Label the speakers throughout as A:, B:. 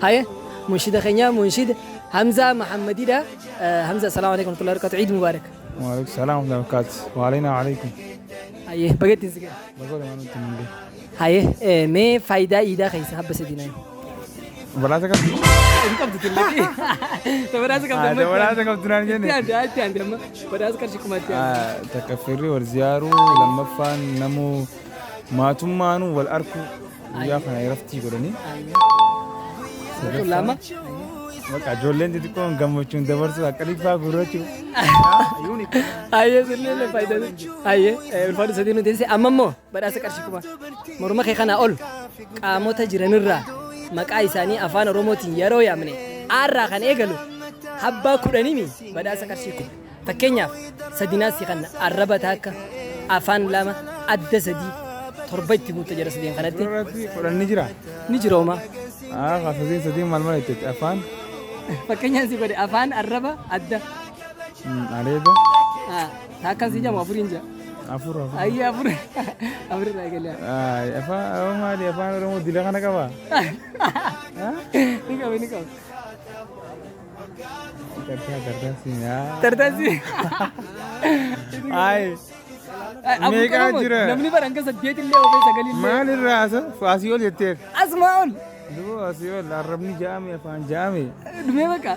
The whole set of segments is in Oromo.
A: هاي منشد خنيا منشد حمزة محمدي ده حمزة السلام عليكم ورحمة الله وبركاته عيد مبارك.
B: وعليكم السلام ورحمة الله وبركاته وعلينا وعليكم.
A: هاي بقيت تنسى.
B: بقول ما ننتم مني.
A: هاي ما فايدة إيدا خيسة حبة سدينا.
B: براسك.
A: إنت بتتلقي. براسك
B: هذا براسك بتنان جنة.
A: عندي أما براسك كرشكم أتيا.
B: تكفيري والزيارو لما فان نمو ما تمانو والأركو ويا خنا يرفتي قرني.
A: لما.
B: Maka jollen di ko gamochun dabarsu akali fa gurochu.
A: Aye sille fayda. Aye ulfadu sadinu dense amammo badasa karshikuma. Morma khana ol qaamota jiranirra maqaa isaanii afaan oromootiin yeroo yaamne aarraa kan eegalu habbaa kudhanimi badasa karshiku. Fakkeenyaaf sadinaasi kan arraba taakka afaan lama adda sadii torba itti guuta jara sadeen kanatti.
B: Kudhan ni jira.
A: Ni jirooma.
B: Sadeen maal maal itti afaan.
A: Fakkeenyaaf si godhe afaan arraba adda.
B: Areeda.
A: Taakkan si jamu afurin ja.
B: Afur.
A: Ayya afur. Afur irraa eegalee.
B: Afaan maali afaan oromoo dila kana qaba.
A: Ni qaba.
B: Tartaasi.
A: Tartaasi.
B: Ay. Meeqa jira?
A: Namni bara hanga saddeet illee ofee sagal illee.
B: Maal irraa asa faasii ol jetteef.
A: Asmaa ol.
B: Duboo faasii ol arrabni jaame afaan jaame.
A: Dhumee baqa.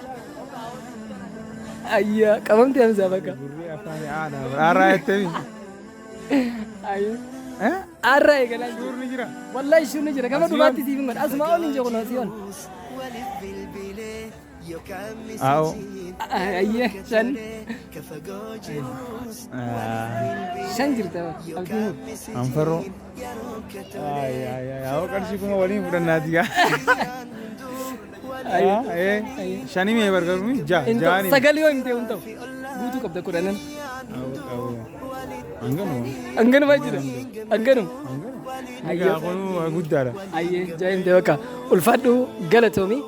A: Ayya qabamte hamsaa baqa.
B: Gurri afaan aadaa aaraa jettemi.
A: Ayya. Aaraa eegalaan
B: Suurni jira.
A: Wallahi suurni jira gama dhumaatti siifin godha asmaa ol hin jiru kunoo siyoon.
B: Aao.
A: Ayya shan. Shan jirta abdiin.
B: Anfaroo. Aao qarshii kuma waliin fudhannaati gaa. Shanii mee bargaruun jaani.
A: Sagal yoo himte hun ta'u guutuu qabda kudhanan. Hanganuma jira. Hanganuma.
B: Ayyaa kun guddaadha.
A: Ayyee jaa'imte bakka ulfaadhu galatoomi.